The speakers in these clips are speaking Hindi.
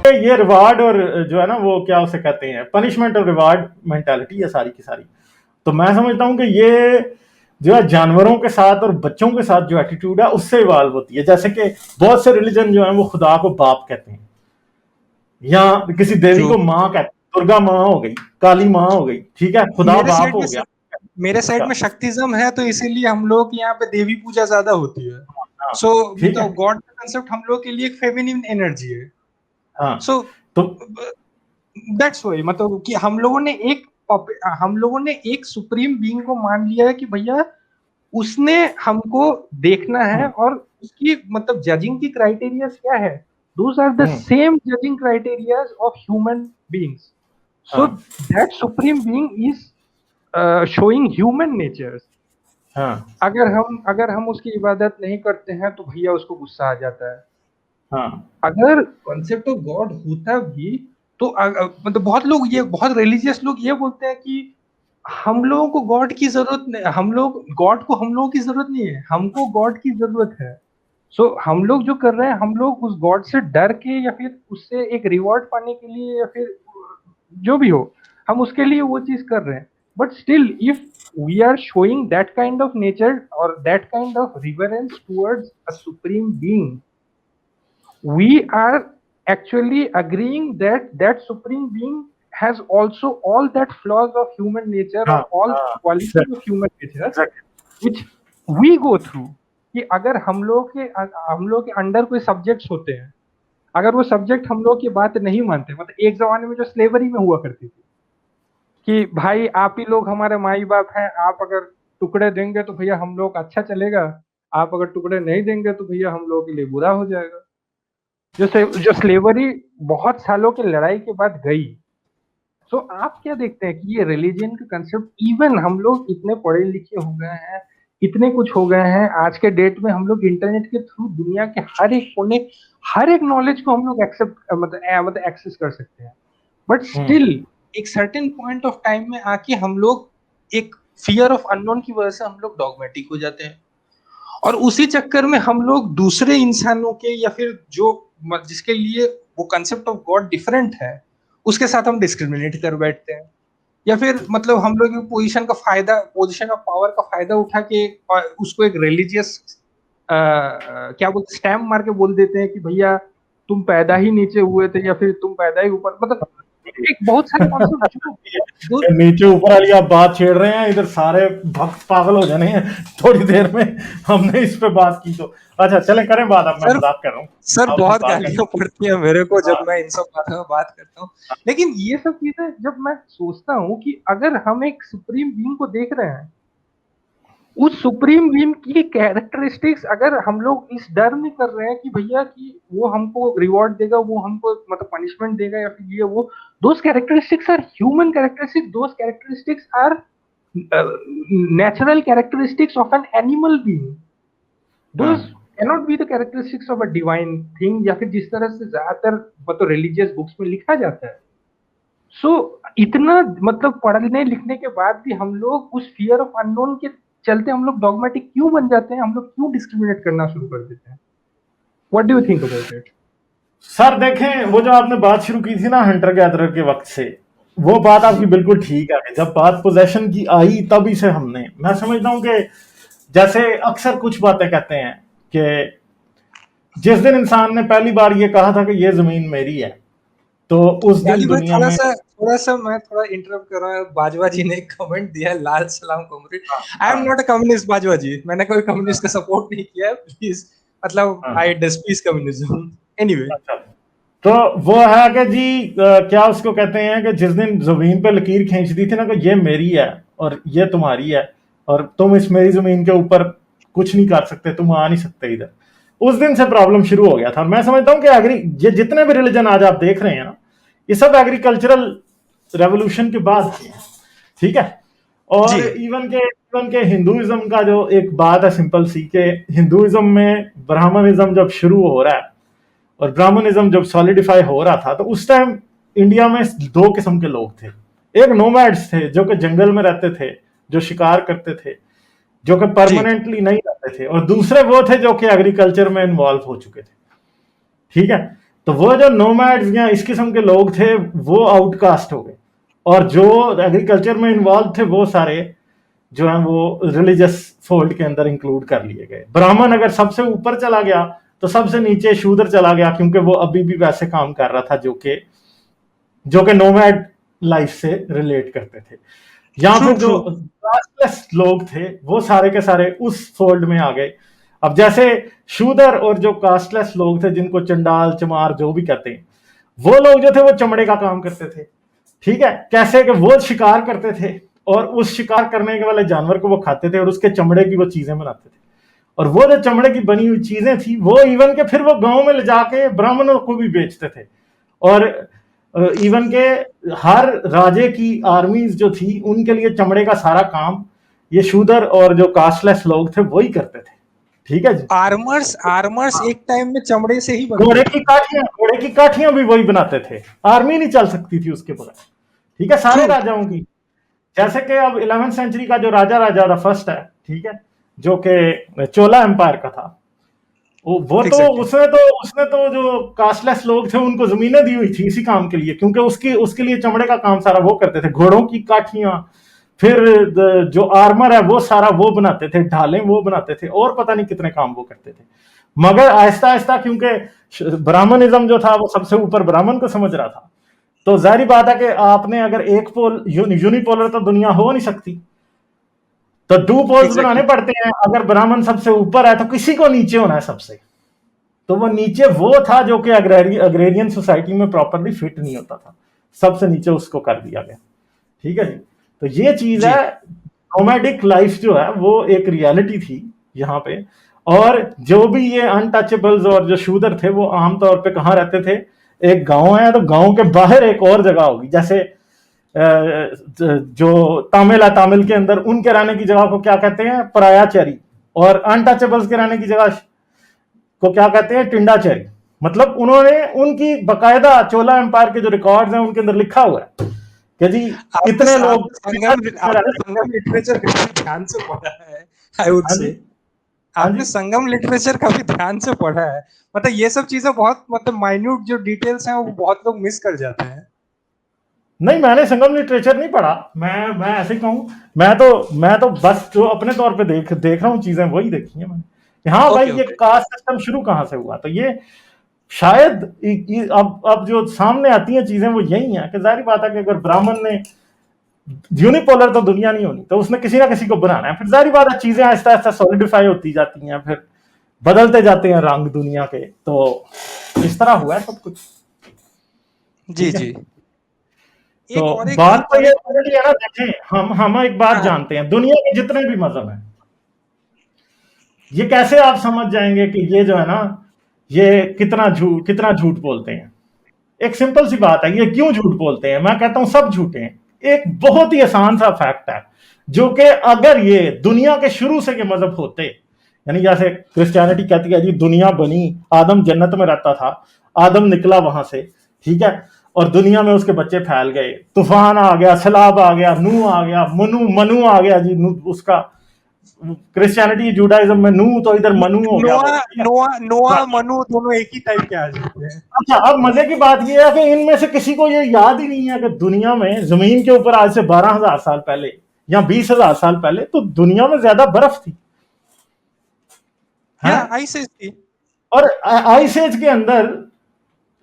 ये रिवार्ड और जो है ना वो क्या उसे कहते हैं, पनिशमेंट और रिवार्ड मेंटालिटी है सारी की सारी। तो मैं समझता हूँ कि ये जो है जानवरों के साथ और बच्चों के साथ जो एटीट्यूड है उससे इवाल्व होती है। जैसे कि बहुत से रिलीजन जो है वो खुदा को बाप कहते हैं, या किसी देवी ट्रू। को माँ कहते हैं, दुर्गा माँ हो गई, काली माँ हो गई, ठीक है, खुदा मेरे बाप साइड हो में गया मेरे साइड उसका। में शक्तिज्म है, तो इसीलिए हम लोग के यहाँ पे देवी पूजा ज्यादा होती है। हाँ, सो ठीक है। मतलब गॉड का कंसेप्ट हम लोग के लिए एक फेमिनिन एनर्जी है। हाँ, सो तो दैट्स वाई, मतलब कि हम लोगों ने एक सुप्रीम बीइंग को मान लिया है कि भैया उसने हमको देखना है, हम्म, और उसकी मतलब जजिंग की क्राइटेरियाज क्या है, those are the hmm, same judging criterias of human beings. So हाँ, that supreme being is showing human natures. हाँ, अगर हम उसकी इबादत नहीं करते हैं तो भैया उसको गुस्सा आ जाता है। हाँ, अगर कॉन्सेप्ट ऑफ गॉड होता भी तो मतलब बहुत रिलीजियस लोग ये बोलते हैं कि हम लोगों को गॉड की जरूरत नहीं, हम लोगों की जरूरत नहीं है, हमको गॉड की जरूरत है। सो हम लोग जो कर रहे हैं, हम लोग उस गॉड से डर के या फिर उससे एक रिवॉर्ड पाने के लिए या फिर जो भी हो, हम उसके लिए वो चीज कर रहे हैं। But still if we are showing that kind of nature और that kind of reverence towards a supreme being, we are actually agreeing that that supreme being has also all that flaws of human nature हाँ, or all हाँ, qualities of human nature exact. which we go through। कि अगर हम लोग के अंडर कोई सब्जेक्ट्स होते हैं, अगर वो सब्जेक्ट हम लोग की बात नहीं मानते, मतलब एक जमाने में जो स्लेवरी में हुआ करती थी कि भाई आप ही लोग हमारे माई बाप हैं, आप अगर टुकड़े देंगे तो भैया हम लोग अच्छा चलेगा, आप अगर टुकड़े नहीं देंगे तो भैया हम लोगों के लिए बुरा हो जाएगा। जो स्लेवरी बहुत सालों की लड़ाई के बाद गई। सो आप क्या देखते हैं कि ये रिलीजन का कंसेप्ट, इवन हम लोग इतने पढ़े लिखे हो गए हैं, इतने कुछ हो गए हैं, आज के डेट में हम लोग इंटरनेट के थ्रू दुनिया के हर एक कोने, हर एक नॉलेज को हम लोग एक्सेप्ट मतलब एक्सेस कर सकते हैं। बट हम्म, स्टिल एक सर्टेन पॉइंट ऑफ टाइम में आके हम लोग एक फियर ऑफ अननोन की वजह से हम लोग डॉगमेटिक हो जाते हैं, और उसी चक्कर में हम लोग दूसरे इंसानों के या फिर जो जिसके लिए वो कंसेप्ट ऑफ गॉड डिफरेंट है, उसके साथ हम डिस्क्रिमिनेट कर बैठते हैं। या फिर मतलब हम लोग पोजीशन ऑफ पावर का फायदा उठा के और उसको एक रिलीजियस क्या बोलते स्टैम्प मार के बोल देते हैं कि भैया तुम पैदा ही नीचे हुए थे या फिर तुम पैदा ही ऊपर, मतलब एक बहुत सारे कॉन्सेप्ट जो नीचे ऊपर वाली आप बात छेड़ रहे हैं, इधर सारे भक्त पागल हो जाने हैं थोड़ी देर में, हमने इस पे बात की तो। अच्छा चलें करें बात, अब मैं सर मजाक कर रहा हूँ, सर आप बहुत बात करें। गालियां पड़ती हैं मेरे को जब हाँ, मैं इन सब बातों में बात करता हूँ। लेकिन ये सब चीजें जब मैं सोचता हूँ कि अगर हम एक सुप्रीम बीइंग को देख रहे हैं, उस सुप्रीम बीइंग की कैरेक्टरिस्टिक्स अगर हम लोग इस डर में कर रहे हैं कि भैया कि वो हमको रिवॉर्ड देगा, वो हमको मतलब पनिशमेंट देगा या फिर ये वो, those characteristics are human characteristics, those characteristics are natural characteristics of an animal being, हाँ, those cannot be the characteristics of a divine thing, या फिर जिस तरह से ज्यादातर मतलब रिलीजियस बुक्स में लिखा जाता है। सो इतना मतलब पढ़ने लिखने के बाद भी हम लोग उस फियर ऑफ अननोन के चलते हम लोग डॉगमेटिक क्यों बन जाते हैं, हम लोग क्यों डिस्क्रिमिनेट करना शुरू कर देते हैं। What do you think about it? Sir देखें, वो जो आपने बात शुरू की थी ना हंटर गैदरर के वक्त से, वो बात आपकी बिल्कुल ठीक है। जब बात पोजेशन की आई तभी से हमने, मैं समझता हूँ कि जैसे अक्सर कुछ बातें कहते हैं कि जिस दिन इंसान ने पहली बार ये कहा था कि ये जमीन मेरी है, तो उस दिन यानी भाई दुनिया में मैं थोड़ा इंटरप्ट कर रहा हूँ, बाजवा जी ने एक कमेंट दिया है, लाल सलाम कॉमरेड। हाँ, आई एम हाँ, नॉट अ कम्युनिस्ट बाजवा जी, मैंने कोई कम्युनिस्ट का सपोर्ट नहीं किया है, प्लीज मतलब हाँ, आई डिस्पीस कम्युनिज्म। एनीवे। अच्छा। तो वो है कि जी क्या उसको कहते हैं कि जिस दिन जमीन पे लकीर खींच दी थी ना कि ये मेरी है और ये तुम्हारी है, और तुम इस मेरी जमीन के ऊपर कुछ नहीं कर सकते, तुम आ नहीं सकते इधर, उस दिन से प्रॉब्लम शुरू हो गया था। मैं समझता हूँ कि एग्री ये जितने भी रिलीजन आज आप देख रहे हैं ना, ये सब एग्रीकल्चरल रेवोल्यूशन के बाद के हैं, ठीक है। जी और इवन के हिंदुइज्म का जो एक बात है सिंपल सी, के हिंदुइज्म में ब्राह्मणिज्म जब शुरू हो रहा है और ब्राह्मणिज्म जब सॉलिडिफाई हो रहा था, तो उस टाइम इंडिया में दो किस्म के लोग थे। एक नोमैड्स थे जो कि जंगल में रहते थे, जो शिकार करते थे, जो कि जी परमानेंटली नहीं रहते थे, और दूसरे वो थे जो कि एग्रीकल्चर में इन्वॉल्व हो चुके थे, ठीक है। तो वो जो नोमैड्स या इस किस्म के लोग थे वो आउटकास्ट हो गए, और जो एग्रीकल्चर में इन्वॉल्व थे वो सारे जो है वो रिलीजियस फोल्ड के अंदर इंक्लूड कर लिए गए। ब्राह्मण अगर सबसे ऊपर चला गया तो सबसे नीचे शूद्र चला गया, क्योंकि वो अभी भी वैसे काम कर रहा था जो कि नोमैड लाइफ से रिलेट करते थे। या फिर जो कास्टलेस लोग थे वो सारे के सारे उस फोल्ड में आ गए। अब जैसे शूदर और जो कास्टलेस लोग थे जिनको चंडाल चमार जो भी कहते हैं, वो लोग जो थे वो चमड़े का काम करते थे। ठीक है, कैसे कि वो शिकार करते थे और उस शिकार करने के वाले जानवर को वो खाते थे और उसके चमड़े की वो चीजें बनाते थे, और वो जो चमड़े की बनी हुई चीजें थी वो इवन के फिर वो गांव में ले जाके ब्राह्मणों को भी बेचते थे। और इवन के हर राजे की आर्मीज जो थी उनके लिए चमड़े का सारा काम ये शूदर और जो कास्टलेस लोग थे वही करते थे। ठीक है जी। आर्मर्स एक टाइम में चमड़े से ही बनते घोड़े की काठियां भी वही बनाते थे, आर्मी नहीं चल सकती थी उसके बगैर। ठीक है, सारे राजाओं की, जैसे कि अब 11th सेंचुरी का जो राजा था फर्स्ट है, ठीक है, जो कि चोला एम्पायर का था, वो तो उसने तो जो कास्टलेस लोग थे उनको जमीनें दी हुई थी इसी काम के लिए, क्योंकि उसके लिए चमड़े का काम सारा वो करते थे, घोड़ों की काठियां, फिर जो आर्मर है वो सारा वो बनाते थे, ढालें वो बनाते थे, और पता नहीं कितने काम वो करते थे। मगर आहिस्ता आहिस्ता क्योंकि ब्राह्मणिज्म जो था वो सबसे ऊपर ब्राह्मण को समझ रहा था, तो जाहिर बात है कि आपने अगर एक पोल यूनिपोलर तो दुनिया हो नहीं सकती, तो टू पोल्स बनाने पड़ते हैं। अगर ब्राह्मण सबसे ऊपर है तो किसी को नीचे होना है सबसे, तो वो नीचे वो था जो कि अग्रेरियन सोसाइटी में प्रॉपरली फिट नहीं होता था, सबसे नीचे उसको कर दिया गया। ठीक है जी, तो ये चीज है, नोमैडिक लाइफ जो है वो एक रियलिटी थी यहाँ पे। और जो भी ये अनटचेबल्स और जो शूदर थे वो आमतौर पे कहाँ रहते थे, एक गांव है तो गांव के बाहर एक और जगह होगी, जैसे जो तमिल है, तमिल के अंदर उनके रहने की जगह को क्या कहते हैं, परायाचेरी, और अनटचेबल्स के रहने की जगह को क्या कहते हैं, टिंडाचेरी। मतलब उन्होंने उनकी बकायदा चोला एम्पायर के जो रिकॉर्ड्स हैं उनके अंदर लिखा हुआ है कि जी इतने लोग। संगम लिटरेचर काफी ध्यान से पढ़ा है, आई वुड से आपने संगम लिटरेचर काफी ध्यान से पढ़ा है, मतलब ये सब चीजें बहुत, मतलब माइन्यूट जो डिटेल्स हैं वो बहुत लोग मिस कर जाते हैं। नहीं, मैंने संगम लिटरेचर नहीं पढ़ा, मैं ऐसे ही कहूँ, मैं तो बस जो अपने तौर पे देख रहा हूँ चीजें वही देखी है मैंने। हाँ भाई, ये कास्ट सिस्टम शुरू कहाँ से हुआ, तो ये शायद अब जो सामने आती हैं चीजें वो यही है कि जाहिर बात है कि अगर ब्राह्मण ने यूनिपोलर तो दुनिया नहीं होनी, तो उसने किसी ना किसी को बनाना है, फिर जाहिर बात है चीजें आहिस्ता आहिस्ता सॉलिडिफाई होती जाती हैं, फिर बदलते जाते हैं रंग दुनिया के, तो इस तरह हुआ है सब कुछ। जी जी। तो बात तो ये है ना, देखें हम एक बात जानते हैं, दुनिया के जितने भी मजहब हैं, ये कैसे आप समझ जाएंगे कि ये जो है ना ये कितना झूठ बोलते हैं। एक सिंपल सी बात है, ये क्यों झूठ बोलते हैं, मैं कहता हूं सब झूठे हैं। एक बहुत ही आसान सा फैक्ट है, जो कि अगर ये दुनिया के शुरू से के मजहब होते, यानी जैसे क्रिश्चियनिटी कहती है जी दुनिया बनी, आदम जन्नत में रहता था, आदम निकला वहां से, ठीक है, और दुनिया में उसके बच्चे फैल गए, तूफान आ गया, सैलाब आ गया, नू आ गया, मनु आ गया जी, उसका क्रिश्चियनिटी जुडाइज्म में नू तो इधर मनु हो गया, नोआ मनु दोनों एक ही टाइप के आ जाते हैं। अच्छा, अब मजे की बात यह है कि इनमें से किसी को ये याद ही नहीं है कि दुनिया में जमीन के ऊपर आज से 12,000 साल पहले या 20,000 साल पहले तो दुनिया में ज्यादा बर्फ थी, आइस एज थी, और आइस एज के अंदर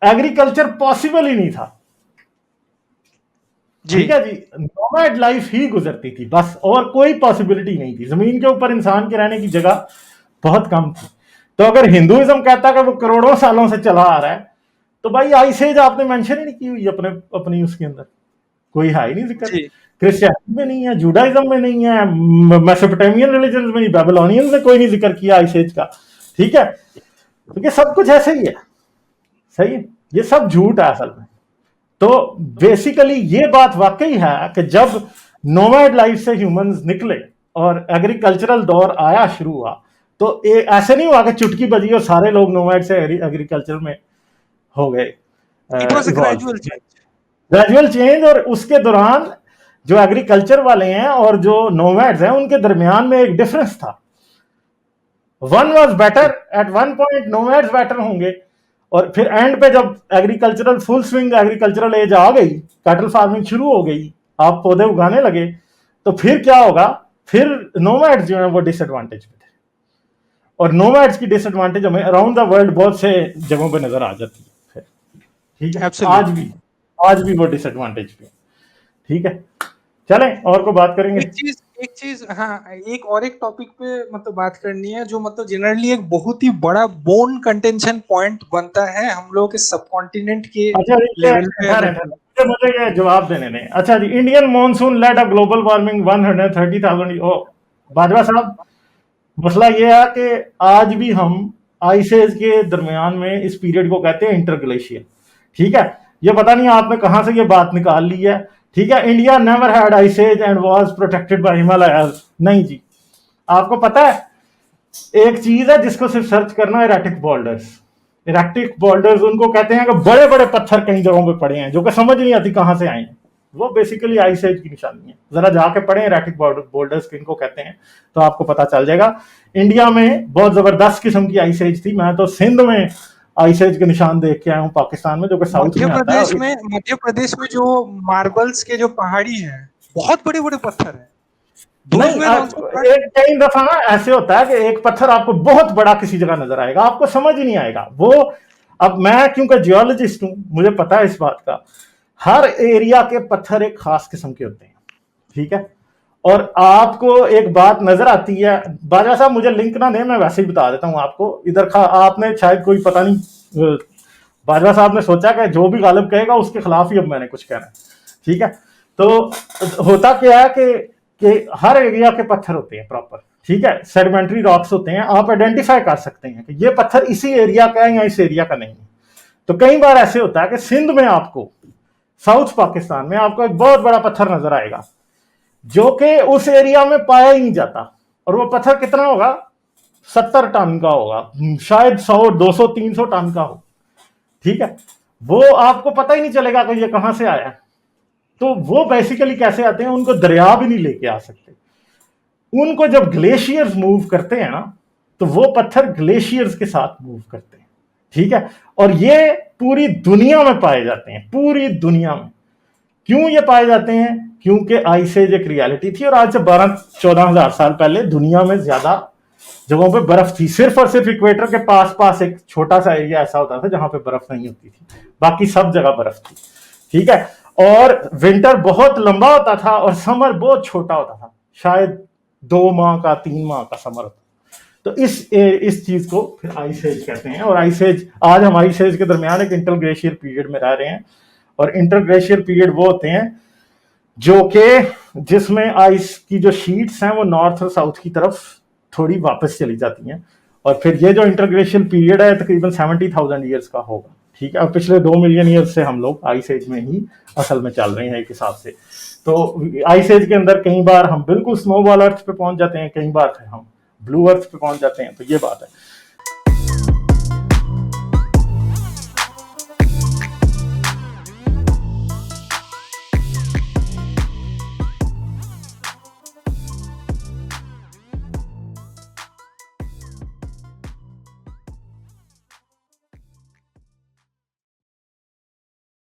एग्रीकल्चर पॉसिबल ही नहीं था। ठीक है जी, नोमैड लाइफ ही गुजरती थी बस, और कोई पॉसिबिलिटी नहीं थी, जमीन के ऊपर इंसान के रहने की जगह बहुत कम थी। तो अगर हिंदुइज्म कहता है कि वो करोड़ों सालों से चला आ रहा है, तो भाई आइस एज आपने मेंशन ही नहीं की हुई अपनी उसके अंदर, कोई है ही नहीं जिक्र, क्रिश्चियनिटी में नहीं है, जुडाइज्म में नहीं है, मेसोपोटामियन रिलीजन में नहीं, बेबीलोनियंस ने कोई नहीं जिक्र किया आइस एज का। ठीक है, तो ये सब कुछ ऐसे ही है, सही है, ये सब झूठ है असल में। तो बेसिकली ये बात वाकई है कि जब नोमैड लाइफ से ह्यूमंस निकले और एग्रीकल्चरल दौर आया शुरू हुआ, तो ऐसे नहीं हुआ कि चुटकी बजी और सारे लोग नोमैड से एग्रीकल्चर में हो गए। ग्रेजुअल चेंज, और उसके दौरान जो एग्रीकल्चर वाले हैं और जो नोमैड्स हैं उनके दरमियान में एक डिफरेंस था। One was better at one point, nomads better होंगे, और फिर एंड पे जब agricultural full swing agricultural age आ गई, कैटल फार्मिंग शुरू हो गई, आप पौधे उगाने लगे, तो फिर क्या होगा, फिर नोमैड्स जो है वो डिसएडवांटेज पे थे। और नोमैड्स की डिसएडवांटेज हमें अराउंड द वर्ल्ड बहुत से जगहों पे नजर आ जाती है फिर, ठीक है। Absolutely. आज भी वो डिसएडवांटेज पे, ठीक है। चलें और को बात करेंगे। एक चीज हाँ, एक टॉपिक पे मतलब बात करनी है जो मतलब जनरली एक बहुत ही बड़ा बोन कंटेंशन पॉइंट बनता है हम लोग के सबकॉन्टिनेंट के अच्छा लेवल पे। मुझे मुझे ये जवाब देने दें। अच्छा जी, Indian monsoon led a global warming 130,000। ओ बाजवा साहब, मसला ये है कि आज भी हम आइस एज के दरमियान में इस पीरियड को कहते हैं इंटरग्लेशियर, ठीक है। ये पता नहीं आपने कहां से ये बात निकाल ली है, ठीक है। India never had ice age and was protected by Himalayas. नहीं जी, आपको पता है एक चीज है जिसको सिर्फ सर्च करना है, एरेटिक बोल्डर्स। एरेटिक बोल्डर्स उनको कहते हैं कि बड़े बड़े पत्थर कई जगहों पे पड़े हैं जो कि समझ नहीं आती कहां से आए हैं। वो बेसिकली आइस एज की निशानी है। जरा जाके पढ़े एरेटिक बोल्डर्स किनको कहते हैं तो आपको पता चल जाएगा। इंडिया में बहुत जबरदस्त किस्म की आइस एज थी। मैं तो सिंध में आइस एज के निशान देख के आया हूँ, पाकिस्तान में, जो कि साउथ में आता है। मध्य प्रदेश में जो मार्बल्स के जो पहाड़ी हैं, बहुत बड़े बड़े पत्थर हैं। नहीं, एक कई दफा ना ऐसे होता है कि एक पत्थर आपको बहुत बड़ा किसी जगह नजर आएगा, आपको समझ ही नहीं आएगा वो। अब मैं क्योंकि जियोलॉजिस्ट हूं, मुझे पता है इस बात का, हर एरिया के पत्थर एक खास किस्म के होते हैं, ठीक है। और आपको एक बात नजर आती है, बाजा साहब मुझे लिंक ना दे, मैं वैसे ही बता देता हूं आपको। इधर आपने शायद कोई पता नहीं, बाजवा साहब ने सोचा कि जो भी गालिब कहेगा उसके खिलाफ ही अब मैंने कुछ कहना है, ठीक है। तो होता क्या है कि हर एरिया के पत्थर होते हैं प्रॉपर, ठीक है, सेडिमेंट्री रॉक्स होते हैं। आप आइडेंटिफाई कर सकते हैं कि ये पत्थर इसी एरिया का है या इस एरिया का नहीं है। तो कई बार ऐसे होता है कि सिंध में आपको, साउथ पाकिस्तान में आपको एक बहुत बड़ा पत्थर नजर आएगा जो कि उस एरिया में पाया ही नहीं जाता। और वो पत्थर कितना होगा, 70 टन का होगा, शायद 100, 200, 300 टन का हो, ठीक है। वो आपको पता ही नहीं चलेगा कि ये कहां से आया। तो वो बेसिकली कैसे आते हैं, उनको दरिया भी नहीं लेके आ सकते। उनको जब ग्लेशियर्स मूव करते हैं ना, तो वो पत्थर ग्लेशियर्स के साथ मूव करते हैं, ठीक है। और ये पूरी दुनिया में पाए जाते हैं, पूरी दुनिया में। क्यों ये पाए जाते हैं, क्योंकि आइस एज एक रियलिटी थी। और आज से 12-14 हजार साल पहले दुनिया में ज्यादा जगहों पे बर्फ थी। सिर्फ और सिर्फ इक्वेटर के पास पास एक छोटा सा एरिया ऐसा होता था जहां पे बर्फ नहीं होती थी, बाकी सब जगह बर्फ थी, ठीक है। और विंटर बहुत लंबा होता था और समर बहुत छोटा होता था, शायद 2 माह का 3 माह का समर होता। तो इस चीज को फिर आइस एज कहते हैं। और आइस एज, आज हम आइस एज के दरमियान एक इंटरग्लेशियर पीरियड में रह रहे हैं। और इंटरग्लेशियर पीरियड वो होते हैं जो कि जिसमें आइस की जो शीट्स हैं वो नॉर्थ और साउथ की तरफ थोड़ी वापस चली जाती हैं। और फिर ये जो इंटरग्लेशियल पीरियड है तकरीबन 70,000 ईयर्स का होगा, ठीक है। और पिछले 2 मिलियन ईयर्स से हम लोग आइस एज में ही असल में चल रहे हैं एक हिसाब से। तो आइस एज के अंदर कई बार हम बिल्कुल स्नोबॉल अर्थ पे पहुंच जाते हैं, कई बार फिर हम ब्लू अर्थ पे पहुंच जाते हैं। तो ये बात है।